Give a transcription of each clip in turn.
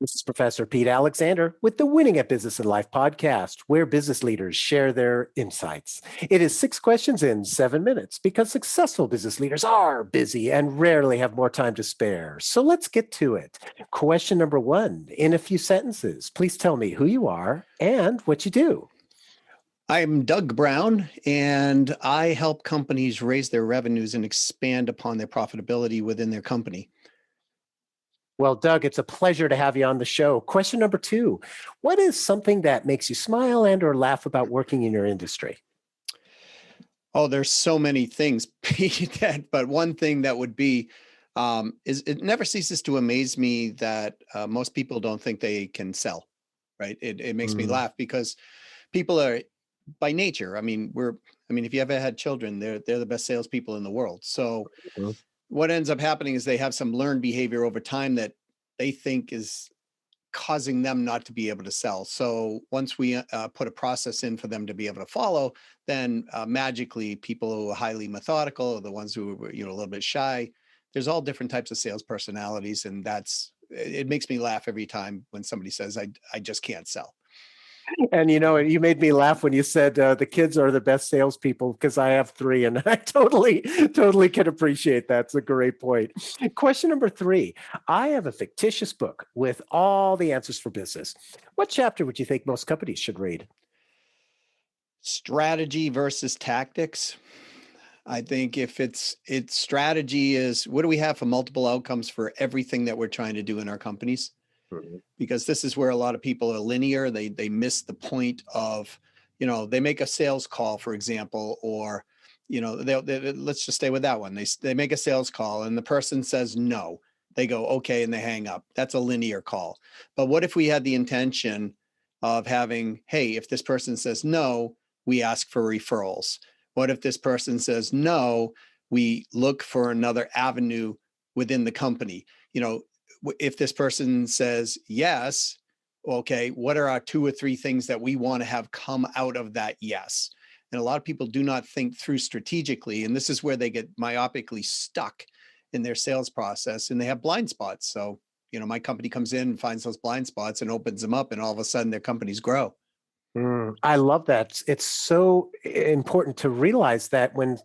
This is Professor Pete Alexander with the Winning at Business and Life podcast, where business leaders share their insights. It is 6 questions in 7 minutes because successful business leaders are busy and rarely have more time to spare. So let's get to it. Question number 1, in a few sentences, please tell me who you are and what you do. I'm Doug Brown, and I help companies raise their revenues and expand upon their profitability within their company. Well, Doug, it's a pleasure to have you on the show. Question number 2, what is something that makes you smile and or laugh about working in your industry? Oh, there's so many things, Pete, but one thing that would be is it never ceases to amaze me that most people don't think they can sell, right? It makes me laugh because people are by nature. If you ever had children, they're the best salespeople in the world. So what ends up happening is they have some learned behavior over time that they think is causing them not to be able to sell. So once we put a process in for them to be able to follow, then magically people who are highly methodical, or the ones who are a little bit shy, there's all different types of sales personalities, and it makes me laugh every time when somebody says I just can't sell. And you made me laugh when you said the kids are the best salespeople, because I have 3, and I totally can appreciate that. It's a great point. Question number 3. I have a fictitious book with all the answers for business. What chapter would you think most companies should read? Strategy versus tactics. I think if it's strategy is what do we have for multiple outcomes for everything that we're trying to do in our companies? Because this is where a lot of people are linear. They miss the point of, they make a sales call, for example, or, let's just stay with that one. They make a sales call and the person says no. They go, okay, and they hang up. That's a linear call. But what if we had the intention of having, hey, if this person says no, we ask for referrals. What if this person says no, we look for another avenue within the company? If this person says yes, okay, what are our 2 or 3 things that we want to have come out of that yes? And a lot of people do not think through strategically, and this is where they get myopically stuck in their sales process, and they have blind spots. So, my company comes in and finds those blind spots and opens them up, and all of a sudden their companies grow. I love that. It's so important to realize that when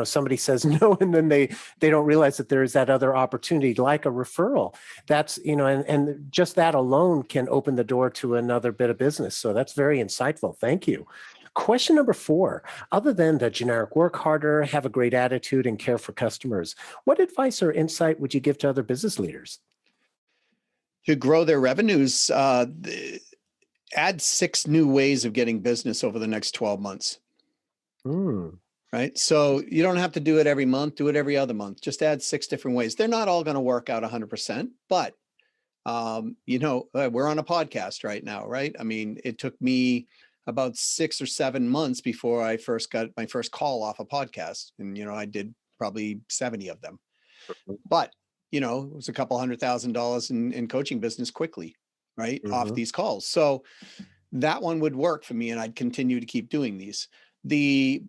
somebody says no, and then they don't realize that there is that other opportunity, like a referral. That's and just that alone can open the door to another bit of business. So that's very insightful. Thank you. Question number 4, other than the generic work harder, have a great attitude, and care for customers, what advice or insight would you give to other business leaders? To grow their revenues, add 6 new ways of getting business over the next 12 months. Right? So you don't have to do it every month, do it every other month. Just add 6 different ways. They're not all going to work out 100%, but we're on a podcast right now, right? It took me about 6 or 7 months before I first got my first call off a podcast. And, I did probably 70 of them, but, it was a couple $100,000 in coaching business quickly, right? Off these calls. So that one would work for me, and I'd continue to keep doing these.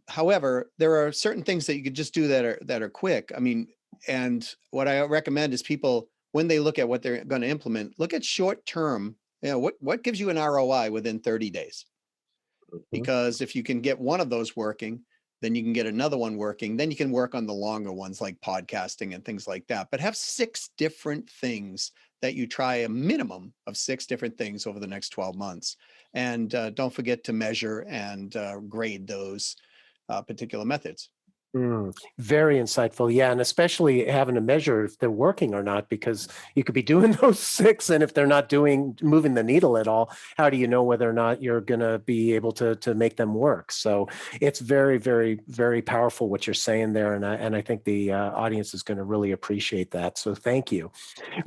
However, there are certain things that you could just do that are quick. And what I recommend is people, when they look at what they're going to implement, look at short term, what gives you an ROI within 30 days? Because if you can get one of those working, then you can get another one working. Then you can work on the longer ones like podcasting and things like that. But have 6 different things that you try, a minimum of 6 different things over the next 12 months. And don't forget to measure and grade those particular methods. Very insightful. Yeah. And especially having to measure if they're working or not, because you could be doing those 6, and if they're not moving the needle at all, how do you know whether or not you're going to be able to make them work? So it's very, very, very powerful what you're saying there. And I think the audience is going to really appreciate that. So thank you.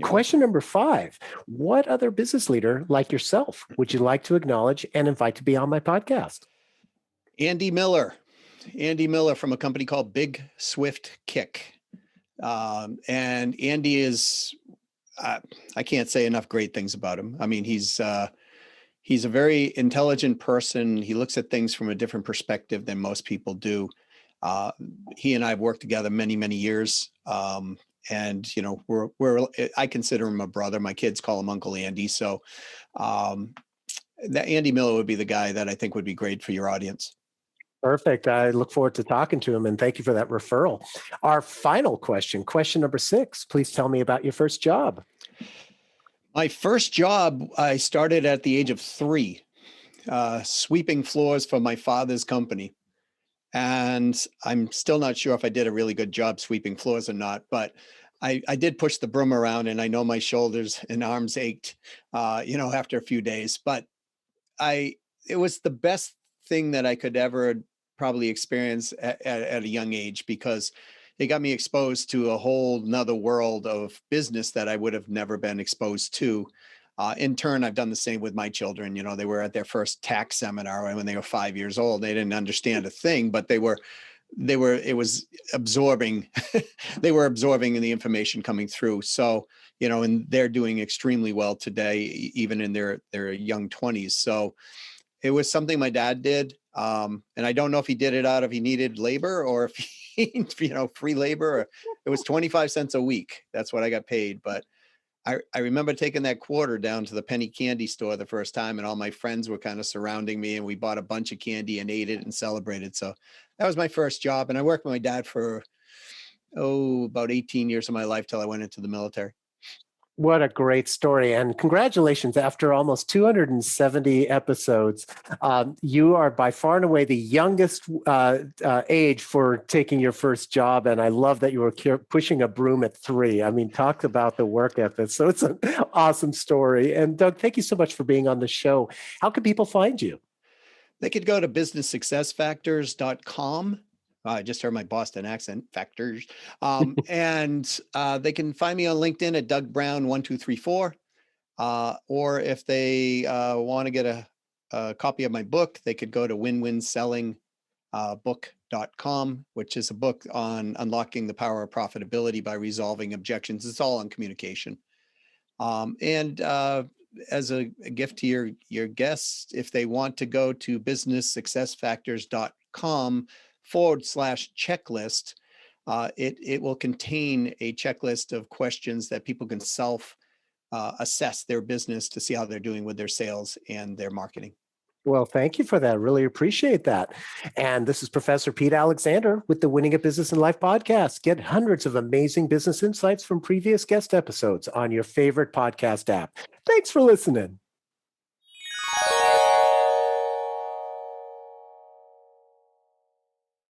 Question number 5, what other business leader like yourself would you like to acknowledge and invite to be on my podcast? Andy Miller from a company called Big Swift Kick. And Andy is, I can't say enough great things about him. He's a very intelligent person. He looks at things from a different perspective than most people do. He and I have worked together many, many years. and I consider him a brother. My kids call him Uncle Andy. So that Andy Miller would be the guy that I think would be great for your audience. Perfect. I look forward to talking to him, and thank you for that referral. Our final question, question number 6. Please tell me about your first job. My first job, I started at the age of 3, sweeping floors for my father's company. And I'm still not sure if I did a really good job sweeping floors or not, but I did push the broom around, and I know my shoulders and arms ached, after a few days. But it was the best thing that I could ever probably experience at a young age, because it got me exposed to a whole nother world of business that I would have never been exposed to. In turn, I've done the same with my children. They were at their first tax seminar when they were 5 years old. They didn't understand a thing, but it was absorbing. They were absorbing the information coming through. So, and they're doing extremely well today, even in their young 20s. So it was something my dad did. And I don't know if he did it out of he needed labor, or if he, free labor. Or it was 25 cents a week. That's what I got paid. But I remember taking that quarter down to the penny candy store the first time, and all my friends were kind of surrounding me, and we bought a bunch of candy and ate it and celebrated. So that was my first job. And I worked with my dad for, about 18 years of my life till I went into the military. What a great story. And congratulations, after almost 270 episodes, you are by far and away the youngest age for taking your first job. And I love that you were pushing a broom at 3. I mean, talk about the work ethic. So it's an awesome story. And Doug, thank you so much for being on the show. How can people find you? They could go to businesssuccessfactors.com. I just heard my Boston accent, factors. And they can find me on LinkedIn at Doug Brown 1234. Or if they want to get a copy of my book, they could go to winwinsellingbook.com, which is a book on unlocking the power of profitability by resolving objections. It's all on communication. And as a gift to your guests, if they want to go to businesssuccessfactors.com/checklist, it will contain a checklist of questions that people can assess their business to see how they're doing with their sales and their marketing. Well, thank you for that. Really appreciate that. And this is Professor Pete Alexander with the Winning at Business and Life podcast. Get hundreds of amazing business insights from previous guest episodes on your favorite podcast app. Thanks for listening.